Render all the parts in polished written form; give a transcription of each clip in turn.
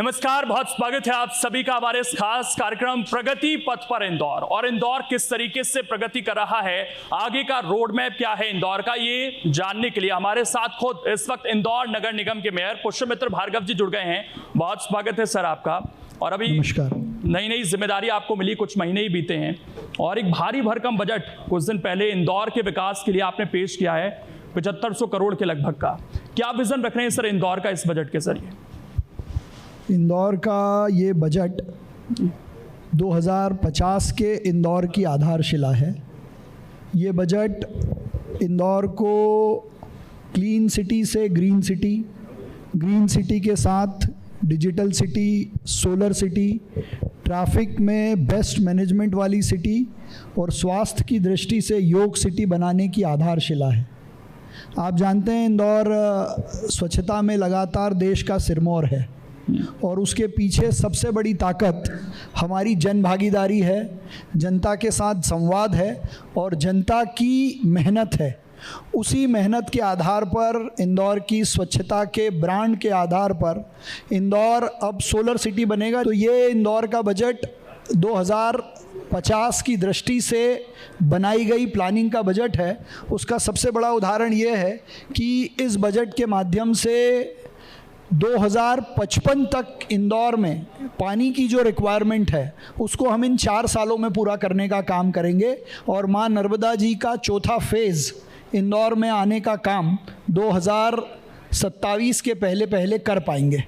नमस्कार, बहुत स्वागत है आप सभी का हमारे इस खास कार्यक्रम प्रगति पथ पर इंदौर। और इंदौर किस तरीके से प्रगति कर रहा है, आगे का रोड मैप क्या है इंदौर का, ये जानने के लिए हमारे साथ खुद इस वक्त इंदौर नगर निगम के मेयर पुष्यमित्र भार्गव जी जुड़ गए हैं। बहुत स्वागत है सर आपका। और अभी नई नई जिम्मेदारी आपको मिली, कुछ महीने ही बीते हैं और एक भारी भरकम बजट कुछ दिन पहले इंदौर के विकास के लिए आपने पेश किया है 7500 करोड़ के लगभग का। क्या विजन रख रहे हैं सर इंदौर का इस बजट के जरिए? इंदौर का ये बजट 2050 के इंदौर की आधारशिला है। ये बजट इंदौर को क्लीन सिटी से ग्रीन सिटी के साथ digital city, solar city, traffic में बेस्ट मैनेजमेंट वाली सिटी और स्वास्थ्य की दृष्टि से योग सिटी बनाने की आधारशिला है। आप जानते हैं इंदौर स्वच्छता में लगातार देश का सिरमौर है और उसके पीछे सबसे बड़ी ताकत हमारी जन भागीदारी है, जनता के साथ संवाद है और जनता की मेहनत है। उसी मेहनत के आधार पर, इंदौर की स्वच्छता के ब्रांड के आधार पर इंदौर अब सोलर सिटी बनेगा। तो ये इंदौर का बजट 2050 की दृष्टि से बनाई गई प्लानिंग का बजट है। उसका सबसे बड़ा उदाहरण ये है कि इस बजट के माध्यम से 2055 तक इंदौर में पानी की जो रिक्वायरमेंट है उसको हम इन 4 सालों में पूरा करने का काम करेंगे और मां नर्मदा जी का चौथा फेज़ इंदौर में आने का काम 2027 के पहले कर पाएंगे।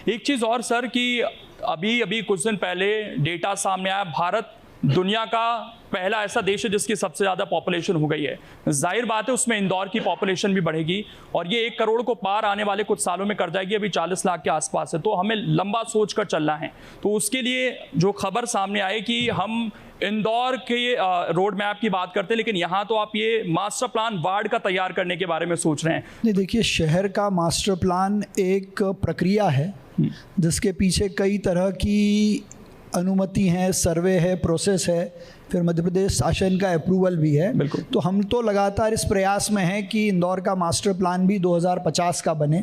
एक चीज़ और सर कि अभी कुछ दिन पहले डेटा सामने आया, भारत दुनिया का पहला ऐसा देश है जिसकी सबसे ज़्यादा पॉपुलेशन हो गई है। जाहिर बात है उसमें इंदौर की पॉपुलेशन भी बढ़ेगी और ये 1 करोड़ को पार आने वाले कुछ सालों में कर जाएगी। अभी 40 लाख के आसपास है, तो हमें लंबा सोच कर चलना है। तो उसके लिए जो खबर सामने आई कि हम इंदौर के रोड मैप की बात करते हैं, लेकिन यहाँ तो आप ये मास्टर प्लान वार्ड का तैयार करने के बारे में सोच रहे हैं। नहीं, देखिए, शहर का मास्टर प्लान एक प्रक्रिया है जिसके पीछे कई तरह की अनुमति है, सर्वे है, प्रोसेस है, फिर मध्य प्रदेश शासन का अप्रूवल भी है। तो हम तो लगातार इस प्रयास में हैं कि इंदौर का मास्टर प्लान भी 2050 का बने।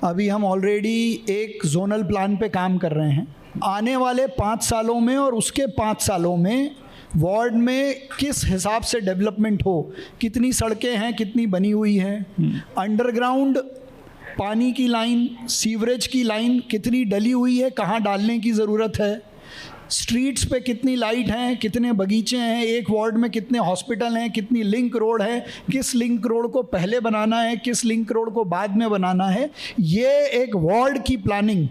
अभी हम ऑलरेडी एक जोनल प्लान पे काम कर रहे हैं। आने वाले 5 सालों में और उसके 5 सालों में वार्ड में किस हिसाब से डेवलपमेंट हो, कितनी सड़कें हैं, कितनी बनी हुई हैं, अंडरग्राउंड पानी की लाइन, सीवरेज की लाइन कितनी डली हुई है, कहाँ डालने की ज़रूरत है, स्ट्रीट्स पे कितनी लाइट हैं, कितने बगीचे हैं, एक वार्ड में कितने हॉस्पिटल हैं, कितनी लिंक रोड है, किस लिंक रोड को पहले बनाना है, किस लिंक रोड को बाद में बनाना है। ये एक वार्ड की प्लानिंग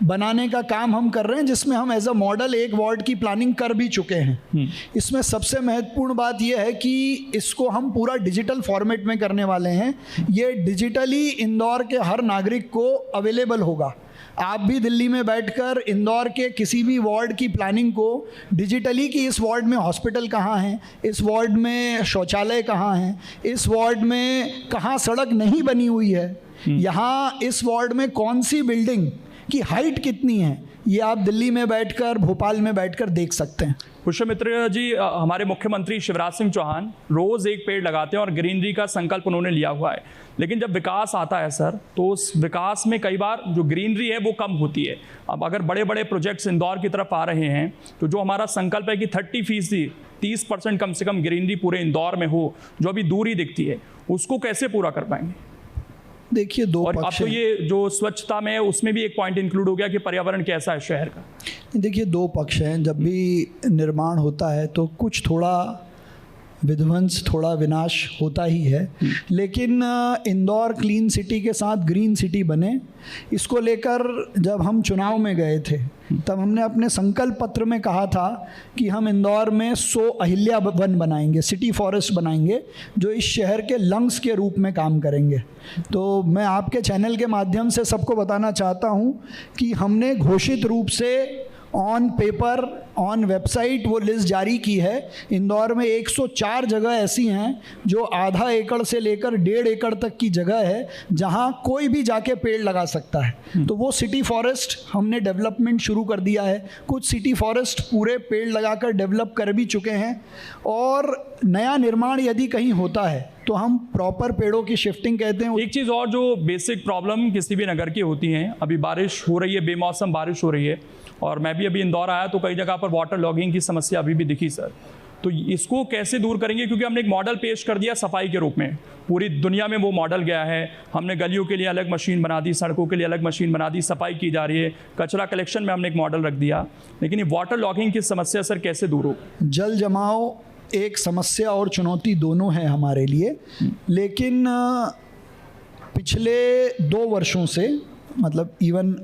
बनाने का काम हम कर रहे हैं, जिसमें हम एज अ मॉडल एक वार्ड की प्लानिंग कर भी चुके हैं। इसमें सबसे महत्वपूर्ण बात यह है कि इसको हम पूरा डिजिटल फॉर्मेट में करने वाले हैं। ये डिजिटली इंदौर के हर नागरिक को अवेलेबल होगा। आप भी दिल्ली में बैठकर इंदौर के किसी भी वार्ड की प्लानिंग को डिजिटली, कि इस वार्ड में हॉस्पिटल कहाँ हैं, इस वार्ड में शौचालय कहाँ हैं, इस वार्ड में कहाँ सड़क नहीं बनी हुई है, यहाँ इस वार्ड में कौन सी बिल्डिंग की हाइट कितनी है, ये आप दिल्ली में बैठकर, भोपाल में बैठकर देख सकते हैं। पुष्यमित्र जी, हमारे मुख्यमंत्री शिवराज सिंह चौहान रोज एक पेड़ लगाते हैं और ग्रीनरी का संकल्प उन्होंने लिया हुआ है, लेकिन जब विकास आता है सर, तो उस विकास में कई बार जो ग्रीनरी है वो कम होती है। अब अगर बड़े बड़े प्रोजेक्ट्स इंदौर की तरफ आ रहे हैं, तो जो हमारा संकल्प है कि 30% कम से कम ग्रीनरी पूरे इंदौर में हो, जो अभी दूर ही दिखती है, उसको कैसे पूरा कर पाएंगे? देखिए, दो और पक्ष अब तो ये जो स्वच्छता में है उसमें भी एक पॉइंट इंक्लूड हो गया कि पर्यावरण कैसा है शहर का। देखिए, 2 पक्ष हैं। जब भी निर्माण होता है तो कुछ थोड़ा विध्वंस, थोड़ा विनाश होता ही है, लेकिन इंदौर क्लीन सिटी के साथ ग्रीन सिटी बने, इसको लेकर जब हम चुनाव में गए थे तब हमने अपने संकल्प पत्र में कहा था कि हम इंदौर में 100 अहिल्या वन बनाएंगे, सिटी फॉरेस्ट बनाएंगे, जो इस शहर के लंग्स के रूप में काम करेंगे। तो मैं आपके चैनल के माध्यम से सबको बताना चाहता हूँ कि हमने घोषित रूप से ऑन पेपर, ऑन वेबसाइट वो लिस्ट जारी की है। इंदौर में 104 जगह ऐसी हैं जो आधा एकड़ से लेकर 1.5 एकड़ तक की जगह है जहां कोई भी जाके पेड़ लगा सकता है। तो वो सिटी फॉरेस्ट हमने डेवलपमेंट शुरू कर दिया है। कुछ सिटी फॉरेस्ट पूरे पेड़ लगाकर डेवलप कर भी चुके हैं, और नया निर्माण यदि कहीं होता है तो हम प्रॉपर पेड़ों की शिफ्टिंग कहते हैं। एक चीज़ और जो बेसिक प्रॉब्लम किसी भी नगर की होती हैं, अभी बारिश हो रही है, बेमौसम बारिश हो रही है, और मैं भी अभी इंदौर आया तो कई जगह पर वाटर लॉगिंग की समस्या अभी भी दिखी सर। तो इसको कैसे दूर करेंगे, क्योंकि हमने एक मॉडल पेश कर दिया सफाई के रूप में, पूरी दुनिया में वो मॉडल गया है। हमने गलियों के लिए अलग मशीन बना दी, सड़कों के लिए अलग मशीन बना दी, सफाई की जा रही है, कचरा कलेक्शन में हमने एक मॉडल रख दिया, लेकिन ये वाटर लॉगिंग की समस्या सर कैसे दूर हो? जल जमाव एक समस्या और चुनौती दोनों है हमारे लिए, लेकिन पिछले 2 वर्षों से, मतलब इवन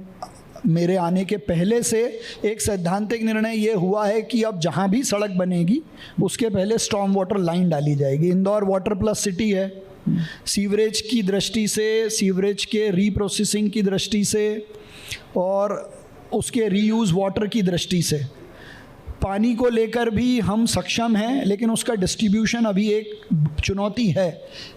मेरे आने के पहले से, एक सैद्धांतिक निर्णय ये हुआ है कि अब जहाँ भी सड़क बनेगी उसके पहले स्टॉर्म वाटर लाइन डाली जाएगी। इंदौर वाटर प्लस सिटी है। सीवरेज की दृष्टि से, सीवरेज के रीप्रोसेसिंग की दृष्टि से और उसके रीयूज़ वाटर की दृष्टि से पानी को लेकर भी हम सक्षम हैं, लेकिन उसका डिस्ट्रीब्यूशन अभी एक चुनौती है।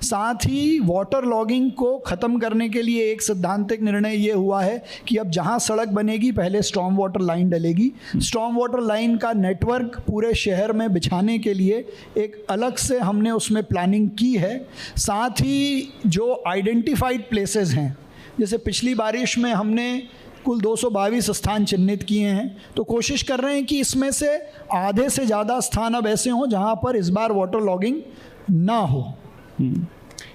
साथ ही वाटर लॉगिंग को ख़त्म करने के लिए एक सैद्धांतिक निर्णय ये हुआ है कि अब जहाँ सड़क बनेगी पहले स्टॉर्म वाटर लाइन डलेगी। स्टॉर्म वाटर लाइन का नेटवर्क पूरे शहर में बिछाने के लिए एक अलग से हमने उसमें प्लानिंग की है। साथ ही जो आइडेंटिफाइड प्लेसेस हैं, जैसे पिछली बारिश में हमने कुल 222 स्थान चिन्हित किए हैं, तो कोशिश कर रहे हैं कि इसमें से आधे से ज़्यादा स्थान अब ऐसे हों जहां पर इस बार वाटर लॉगिंग ना हो।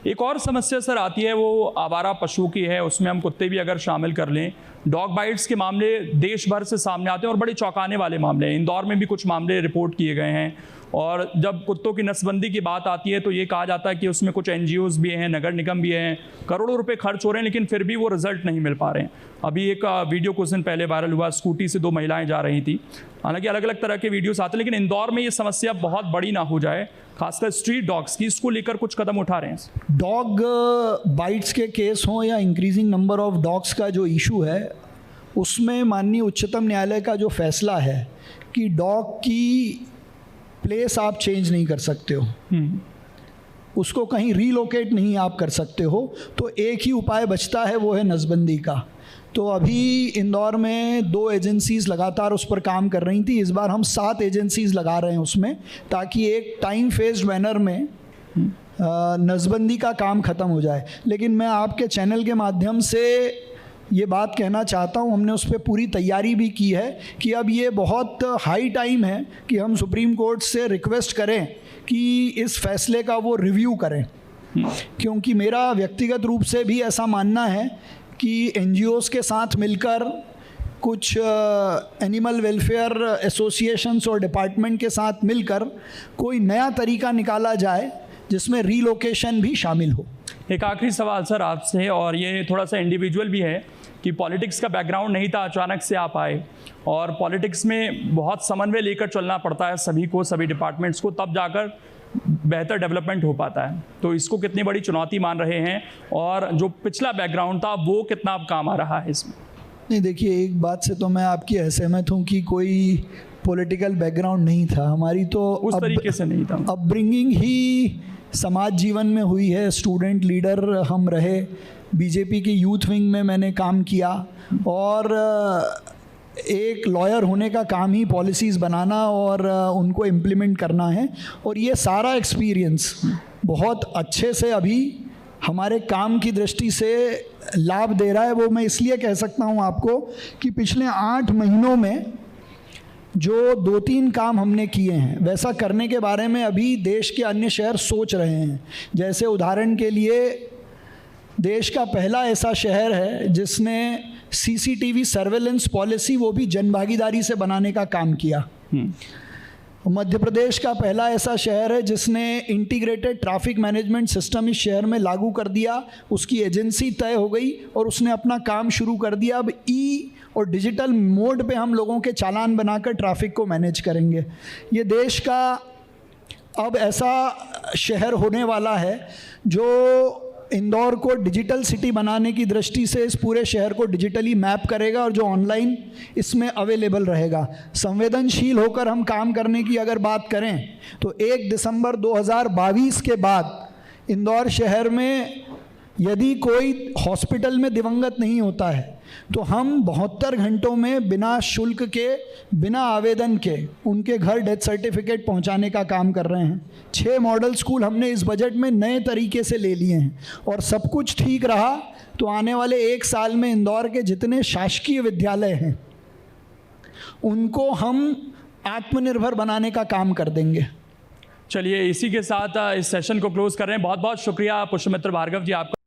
एक और समस्या सर आती है, वो आवारा पशुओं की है, उसमें हम कुत्ते भी अगर शामिल कर लें। डॉग बाइट्स के मामले देश भर से सामने आते हैं और बड़े चौंकाने वाले मामले हैं। इंदौर में भी कुछ मामले रिपोर्ट किए गए हैं, और जब कुत्तों की नसबंदी की बात आती है तो ये कहा जाता है कि उसमें कुछ NGOs भी हैं, नगर निगम भी हैं, करोड़ों रुपए खर्च हो रहे हैं, लेकिन फिर भी वो रिजल्ट नहीं मिल पा रहे हैं। अभी एक वीडियो कुछ दिन पहले वायरल हुआ, स्कूटी से 2 महिलाएं जा रही थी। हालांकि अलग अलग तरह के वीडियोस आते हैं, लेकिन इंदौर में ये समस्या बहुत बड़ी ना हो जाए, खासकर स्ट्रीट डॉग्स की, इसको लेकर कुछ कदम उठा रहे हैं? डॉग बाइट्स के केस हों या इंक्रीजिंग नंबर ऑफ डॉग्स का जो इशू है, उसमें माननीय उच्चतम न्यायालय का जो फैसला है कि डॉग की प्लेस आप चेंज नहीं कर सकते हो, उसको कहीं रीलोकेट नहीं आप कर सकते हो, तो एक ही उपाय बचता है, वो है नसबंदी का। तो अभी इंदौर में 2 एजेंसीज़ लगातार उस पर काम कर रही थी। इस बार हम 7 एजेंसीज़ लगा रहे हैं उसमें, ताकि एक टाइम फेज्ड मैनर में नसबंदी का काम ख़त्म हो जाए। लेकिन मैं आपके चैनल के माध्यम से ये बात कहना चाहता हूँ, हमने उस पर पूरी तैयारी भी की है कि अब ये बहुत हाई टाइम है कि हम सुप्रीम कोर्ट से रिक्वेस्ट करें कि इस फैसले का वो रिव्यू करें, क्योंकि मेरा व्यक्तिगत रूप से भी ऐसा मानना है कि NGOs के साथ मिलकर, कुछ एनिमल वेलफेयर एसोसिएशंस और डिपार्टमेंट के साथ मिलकर कोई नया तरीका निकाला जाए जिसमें रीलोकेशन भी शामिल हो। एक आखिरी सवाल सर आपसे, और ये थोड़ा सा इंडिविजुअल भी है, कि पॉलिटिक्स का बैकग्राउंड नहीं था, अचानक से आप आए, और पॉलिटिक्स में बहुत समन्वय लेकर चलना पड़ता है सभी को, सभी डिपार्टमेंट्स को, तब जाकर बेहतर डेवलपमेंट हो पाता है। तो इसको कितनी बड़ी चुनौती मान रहे हैं, और जो पिछला बैकग्राउंड था वो कितना अब काम आ रहा है इसमें? नहीं, देखिए, एक बात से तो मैं आपकी असहमत हूँ कि कोई पॉलिटिकल बैकग्राउंड नहीं था, हमारी तो उस तरीके से नहीं था। अपब्रिंगिंग ही समाज जीवन में हुई है। स्टूडेंट लीडर हम रहे, बीजेपी की यूथ विंग में मैंने काम किया, और एक लॉयर होने का काम ही पॉलिसीज़ बनाना और उनको इम्प्लीमेंट करना है। और ये सारा एक्सपीरियंस बहुत अच्छे से अभी हमारे काम की दृष्टि से लाभ दे रहा है। वो मैं इसलिए कह सकता हूँ आपको कि पिछले 8 महीनों में जो 2-3 काम हमने किए हैं, वैसा करने के बारे में अभी देश के अन्य शहर सोच रहे हैं। जैसे उदाहरण के लिए, देश का पहला ऐसा शहर है जिसने CCTV सर्वेलेंस पॉलिसी, वो भी जनभागीदारी से बनाने का काम किया। मध्य प्रदेश का पहला ऐसा शहर है जिसने इंटीग्रेटेड ट्रैफिक मैनेजमेंट सिस्टम इस शहर में लागू कर दिया। उसकी एजेंसी तय हो गई और उसने अपना काम शुरू कर दिया। अब और डिजिटल मोड पे हम लोगों के चालान बनाकर ट्रैफिक को मैनेज करेंगे। ये देश का अब ऐसा शहर होने वाला है जो इंदौर को डिजिटल सिटी बनाने की दृष्टि से इस पूरे शहर को डिजिटली मैप करेगा और जो ऑनलाइन इसमें अवेलेबल रहेगा। संवेदनशील होकर हम काम करने की अगर बात करें तो 1 दिसंबर 2022 के बाद इंदौर शहर में यदि कोई हॉस्पिटल में दिवंगत नहीं होता है तो हम 72 घंटों में बिना शुल्क के, बिना आवेदन के उनके घर डेथ सर्टिफिकेट पहुंचाने का काम कर रहे हैं। 6 मॉडल स्कूल हमने इस बजट में नए तरीके से ले लिए हैं और सब कुछ ठीक रहा तो आने वाले 1 साल में इंदौर के जितने शासकीय विद्यालय हैं उनको हम आत्मनिर्भर बनाने का काम कर देंगे। चलिए, इसी के साथ इस सेशन को क्लोज कर रहे हैं। बहुत बहुत शुक्रिया पुष्पमित्र भार्गव जी आपका।